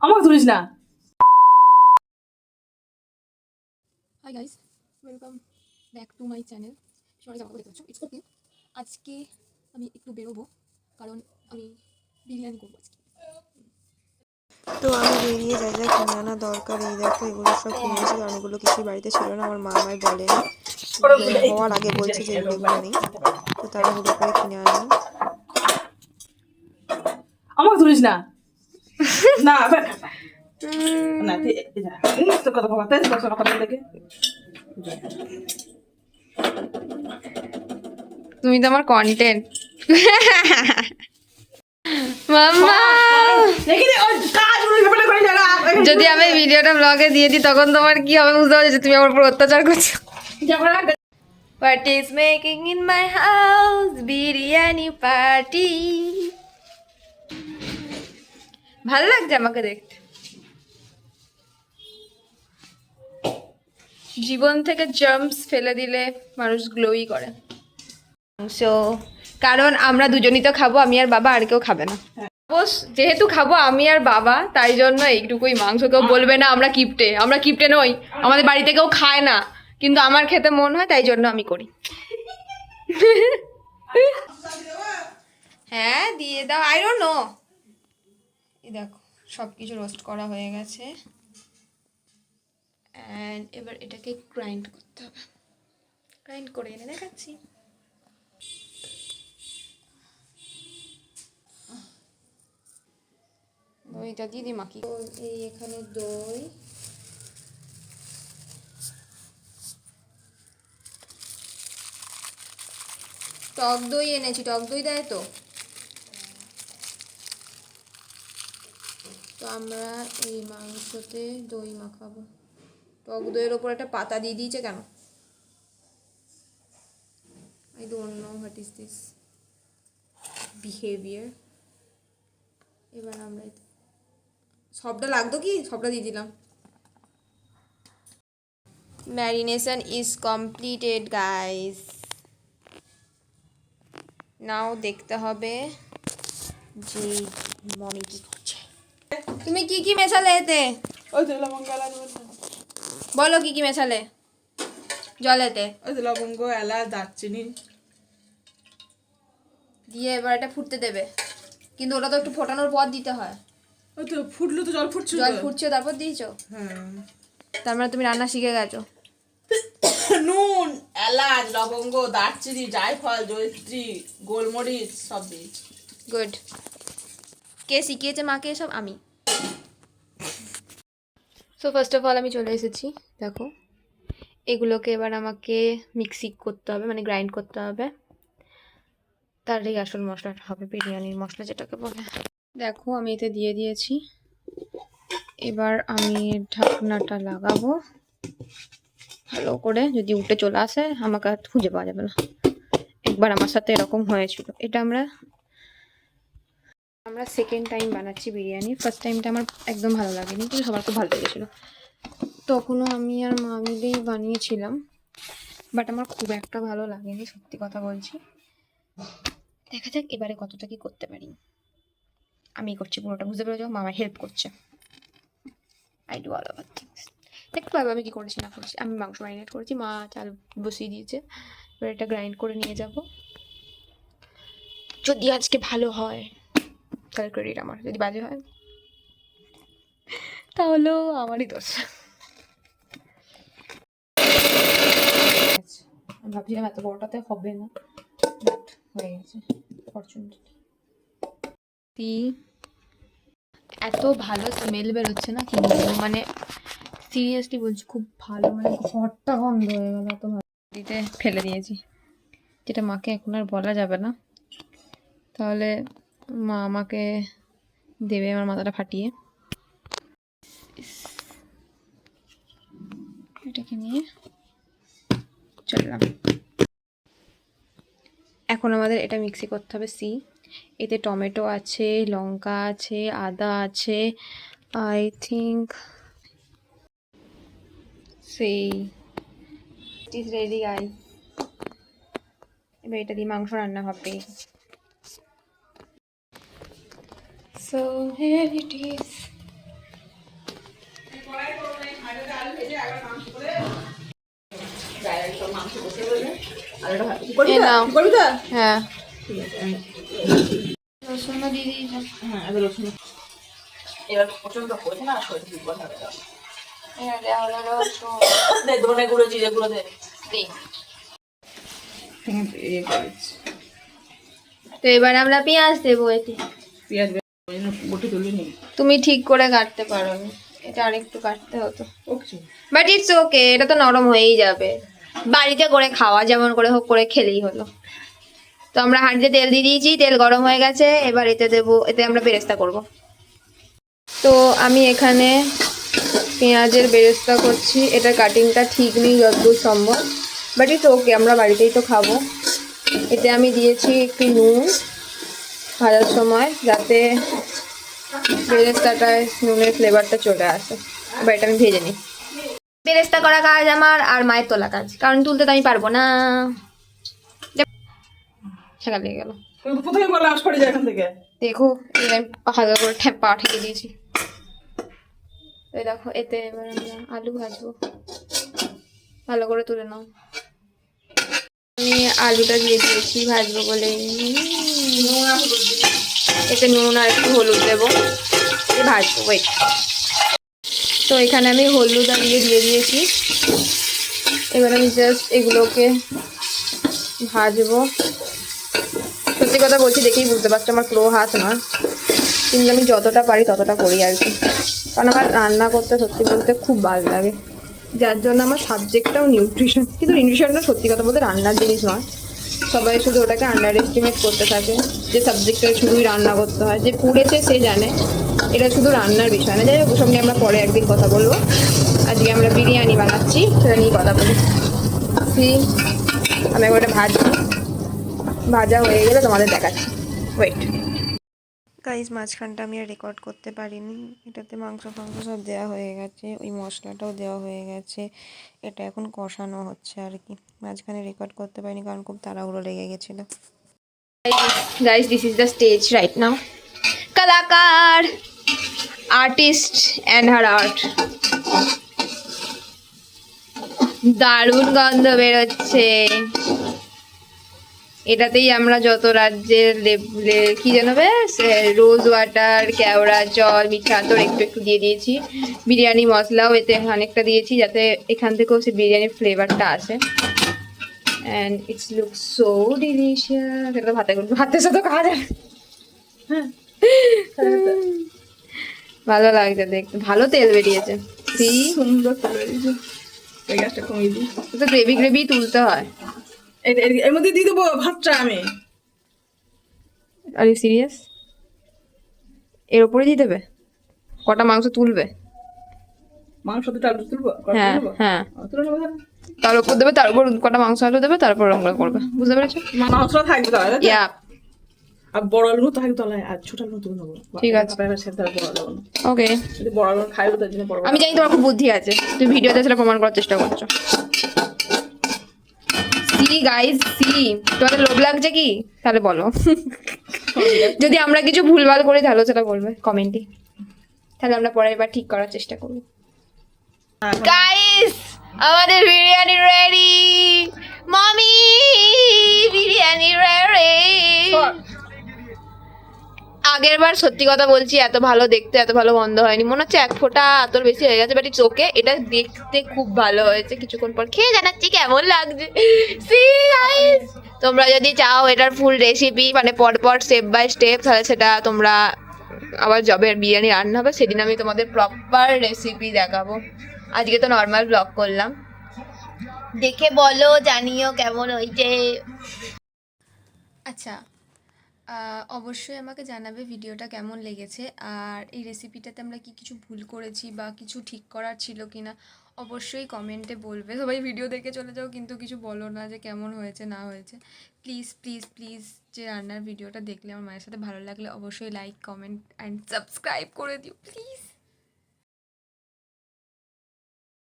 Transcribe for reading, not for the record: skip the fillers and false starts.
আমাকে তুলিস না। Hi guys, welcome back to my channel. সবাই জামা দেখতে পাচ্ছ, ইটস ওকে। আজকে আমি একটু বেরোবো, কারণ আমি বিরিয়ানি করবো আজকে। তো আমি বেরিয়ে যা যা কিনে আনা দরকার, এই দেখো এগুলো সব কিনে এনেছি, কারণ এগুলো কিছুই বাড়িতে ছিল না। আমার মা আমায় বলেনি, হওয়ার আগে বলছে যে এগুলো নেই, তো তাড়াহুড়ো করে কিনে আনলাম। আমাকে তুলিস না। না না তোর কথা ভাবতে তোর কথা দেখে তুমি তো আমার কন্টেন্ট মাম্মা। যদি আমি ভিডিওটা ব্লগে দিয়ে দিই তখন তোমার কি হবে বুঝতে পারছি, তুমি আমার উপর অত্যাচার করছো। What is making in my house? Biryani party. ভালো লাগছে আমাকে দেখতে। জীবন থেকে জার্মস ফেলে দিলে মানুষ গ্লোই করে। সো কারণ আমরা দুজনই তো খাবো, আমি আর বাবা, আর কেউ খাবে না। যেহেতু খাবো আমি আর বাবা, তাই জন্য এইটুকুই মাংস। কেউ বলবে না আমরা কিপটে নই, আমাদের বাড়িতে কেউ খায় না, কিন্তু আমার খেতে মন হয় তাই জন্য আমি করি। হ্যাঁ দিয়ে দাও, আই ডোন্ট নো। এই দেখো সব কিছু রোস্ট করা হয়ে গেছে, অ্যান্ড এবার এটাকে গ্রাইন্ড করতে হবে। গ্রাইন্ড করে এনে দেখাচ্ছি। দইটা দিয়ে দিই মাখি। এই এখানে দই, টক দই এনেছি, টক দই দেয় তো। তো আমরা এই মাংসতে দই মাখাবো। টক দইয়ের ওপর একটা পাতা দিয়ে দিয়েছে কেন? I don't know what is this behaviour. এবার আমরা সবটা লাগতো কি, সবটা দিয়ে দিলাম। Marination is completed guys. Now দেখতে হবে যে মমি কি করছে। তুমি কি কি মেশালে এতে? ওই তো লবঙ্গ এলাচ বলো কি কি মেশালে জলেতে? ওই তো লবঙ্গ এলাচ দারচিনি দিয়ে এবার এটা ফুটতে দেবে, কিন্তু ওটা তো একটু ফোটানোর পর দিতে হয়। ওই তো ফুটলো তো, জল ফুটছে, জল ফুটছে তারপর দিয়েছো? হ্যাঁ। তার মানে তুমি রান্না শিখে গেছো। নুন, এলাচ, লবঙ্গ, দারচিনি, জায়ফল, জয়িত্রী, গোলমরিচ সব দিয়েছি। গুড। কে শিখিয়েছে মাকে এসব? আমি। সো ফার্স্ট অফ অল আমি চলে এসেছি, দেখো এগুলোকে এবার আমাকে মিক্সি করতে হবে, মানে গ্রাইন্ড করতে হবে। তারই আসল মশলাটা হবে, বিরিয়ানির মশলা যেটাকে বলে। দেখো আমি এতে দিয়ে দিয়েছি, এবার আমি ঢাকনাটা লাগাবো ভালো করে। যদি উঠে চলে আসে আমাকে আর খুঁজে পাওয়া যাবে না। একবার আমার সাথে এরকম হয়েছিল। এটা আমরা সেকেন্ড টাইম বানাচ্ছি বিরিয়ানি। ফার্স্ট টাইমটা আমার একদম ভালো লাগেনি, কিন্তু সবার খুব ভালো লেগেছিলো। তখনও আমি আর মা মিলেই বানিয়েছিলাম, বাট আমার খুব একটা ভালো লাগেনি, সত্যি কথা বলছি। দেখা যাক এবারে কতটা কি করতে পারি। আমি করছি পুরোটা, বুঝতে পেরেছো? মা আমার হেল্প করছে। I do all over things. দেখতে পাবো আমি কি করেছি না করেছি। আমি মাংস ম্যারিনেট করেছি, মা চাল বসিয়ে দিয়েছে। এবার এটা গ্রাইন্ড করে নিয়ে যাব। যদি আজকে ভালো হয় তাহলে ক্রেডিট আমার, যদি বাজে হয় তাহলেও আমারই দোষ। আমি ভাবছিলাম এত বড়টাতে হবে না, বাট হয়ে গেছে ফরচুনেটলি। এত ভালো স্মেল বেরোচ্ছে না, কি বলবো, মানে সিরিয়াসলি বলছি খুব ভালো, মানে ঘরটা গন্ধ হয়ে গেল, এত ভালো। দিতে ফেলে দিয়েছি, যেটা মাকে এখন আর বলা যাবে না, তাহলে মা আমাকে দেবে আমার মাথাটা ফাটিয়ে। এটাকে নিয়ে চললাম। এখন আমাদের এটা মিক্সি করতে হবে। এতে টমেটো আছে, লঙ্কা আছে, আদা আছে, I think it is ready guys. এবার এটা দিয়ে মাংস রান্না হবে। So here it is. করবি এ তো? নাও। করবি তো? হ্যাঁ ঠিক আছে, আমি রসুনটা দিয়ে দিয়েছো। হ্যাঁ এবার রসুন এবার প্রচন্ড হয়েছে না শরীর দুর্বল হবে তো। এবার দেওয়া হলো রসুন। দে ধনে গুঁড়ো জিরে গুঁড়ো দে। দিই। এই করিস তো এবার আমরা পেঁয়াজ দেবো এতে। পেঁয়াজ বটি তুলি নি তুমি ঠিক করে কাটতে পারো না, এটা আরেকটু কাটতে হতো, ও কিছু বাট ইটস ওকে, এটা তো নরম হয়েই যাবে, বাড়িতে করে খাওয়া যেমন করে হোক করে খেলেই হলো। তো আমরা হাঁড়িতে তেল দিয়ে দিয়েছি, তেল গরম হয়ে গেছে, এবার এতে দেবো, এতে আমরা বেরেস্তা করব। তো আমি এখানে পেঁয়াজের বেরেস্তা করছি, এটা কাটিংটা ঠিক নেই যতদূর সম্ভব, বাট ইটস ওকে, আমরা বাড়িতেই তো খাবো। এতে আমি দিয়েছি একটু নুন ভাজার সময়, যাতে বেরেস্তাটায় নুনের ফ্লেভারটা চলে আসে। এবার এটা আমি ভেজে নিই। বেরেস্তা করা কাজ আমার, আর মায়ের তোলা কাজ, কারণ তুলতে তো আমি পারবো না। ঠেকা লেগে গেল, কোথায় বলা আস করে যায় এখান থেকে দেখো এটা আমি হালকা করে পা ঠেকে দিয়েছি। তো দেখো এতে এবার আমরা আলু ভাজবো, ভালো করে তুলে নাও। আমি আলুটা দিয়ে দিয়েছি ভাজবো বলে, এতে নুন আর একটু হলুদ দেবো, ভাজবো। ওয়েট, তো এখানে আমি হলুদ আর দিয়ে দিয়েছি, এবার আমি জাস্ট এগুলোকে ভাজবো। সত্যি কথা বলছি, দেখেই বুঝতে পারছো আমার পুরো হাত না, কিন্তু আমি যতটা পারি ততটা করি আর কি, কারণ আমার রান্না করতে সত্যি বলতে খুব ভালো লাগে, যার জন্য আমার সাবজেক্টটাও নিউট্রিশন। কিন্তু নিউট্রিশনটা সত্যি কথা বলতে রান্নার জিনিস নয়, সবাই শুধু ওটাকে আন্ডার এস্টিমেট করতে থাকে, যে সাবজেক্টটা শুধুই রান্না করতে হয়, যে পড়েছে সে জানে এটা শুধু রান্নার বিষয় না। যাই হোক, ওর সঙ্গে আমরা পরে একদিন কথা বলবো, আজকে আমরা বিরিয়ানি বানাচ্ছি, সেটা নিয়ে কথা বলি। আমি একবার ওটা ভাজছি, ভাজা হয়ে গেলে তোমাদের দেখাচ্ছি। ওয়েট গাইজ, মাঝখানটা আমি আর রেকর্ড করতে পারিনি, এটাতে মাংস ফাংস সব দেওয়া হয়ে গেছে, ওই মশলাটাও দেওয়া হয়ে গেছে, এটা এখন কষানো হচ্ছে আর কি। মাঝখানে রেকর্ড করতে পারিনি কারণ খুব তাড়াহুড়ো লেগে গেছিলো। guys, this is the stage right now. কলাকার, আর্টিস্ট অ্যান্ড হার আর্ট। দারুণ গন্ধ বেরোচ্ছে, এটাতেই আমরা যত রাজ্যের লেবুলে কি জানাবে, রোজ ওয়াটার, কেওড়া জল, মিঠা আতর একটু একটু দিয়ে দিয়েছি, বিরিয়ানি মশলাও এতে অনেকটা দিয়েছি, যাতে এখান থেকেও সে বিরিয়ানির ফ্লেভারটা আসে। And it's look so delicious. এটা তো ভাতের সাথে খাওয়া যাবে। ভালো লাগছে দেখতে, ভালো তেল বেরিয়েছে। সুন্দর করে দিয়েছি এই গ্যাসটা কমিয়ে দিই তো গ্রেভি গ্রেভি তুলতে হয়। এর মধ্যে দিয়ে দেবো ভাতটা আমি আর ইউ সিরিয়াস? এর ওপরে দিয়ে দেবে? কটা মাংস তুলবে? মাংস দুটো আলু তুলবো হ্যাঁ হ্যাঁ, তুলে নেবো তাহলে। তার উপর দেবে, তার উপর কটা মাংস আলু দেবে, তারপর ওরকম করবে, বুঝতে পেরেছো? মাংসটা থাকবে তাহলে তাই তো? ইয়া, আর বড় আলু তো থাকবে তলায়, আর ছোট আলু তুলে নেবো। ঠিক আছে। আপনারা সেদ্ধ বড় আলু না। ওকে। যদি বড় আলু খাই তার জন্য বড় আমি জানি তোমার খুব বুদ্ধি আছে, তুমি ভিডিওতে সেটা প্রমাণ করার চেষ্টা করছো। সি গাইস, সি, তোমাদের লোভ লাগছে কি? তাহলে বলো। যদি আমরা কিছু ভুলভাল করি তাহলে সেটা বলবে কমেন্টে, তাহলে আমরা পরের বার ঠিক করার চেষ্টা করবো। গাইস, আমাদের বিরিয়ানি রেডি, মামি বিরিয়ানি রেডি। আগের বার সত্যি কথা বলছি, এত ভালো দেখতে, এত ভালো গন্ধ হয়নি, মনে হচ্ছে এক ফোঁটা আতর বেশি হয়ে গেছে, বাট ইটস ওকে, এটা দেখতে খুব ভালো হয়েছে। কিছুক্ষণ পর খেয়ে জানাচ্ছি কেমন লাগছে। সি গাইস, তোমরা যদি চাও এটার ফুল রেসিপি, মানে পরপর স্টেপ বাই স্টেপ, তাহলে সেটা তোমরা আবার যবে বিরিয়ানি রান্না হবে সেদিন আমি তোমাদের প্রপার রেসিপি দেখাবো। আজকে তো নর্মাল ব্লগ করলাম, দেখে বলো, জানিও কেমন হয়েছে। আচ্ছা, অবশ্যই আমাকে জানাবে ভিডিওটা কেমন লেগেছে, আর এই রেসিপিটাতে আমরা কি কিছু ভুল করেছি বা কিছু ঠিক করার ছিল কি না, অবশ্যই কমেন্টে বলবে। সবাই ভিডিও দেখে চলে যাও, কিন্তু কিছু বলো না যে কেমন হয়েছে না হয়েছে। প্লিজ প্লিজ প্লিজ, যে রান্নার ভিডিওটা দেখলে আমার মায়ের সাথে ভালো লাগলে অবশ্যই লাইক, কমেন্ট অ্যান্ড সাবস্ক্রাইব করে দিও প্লিজ।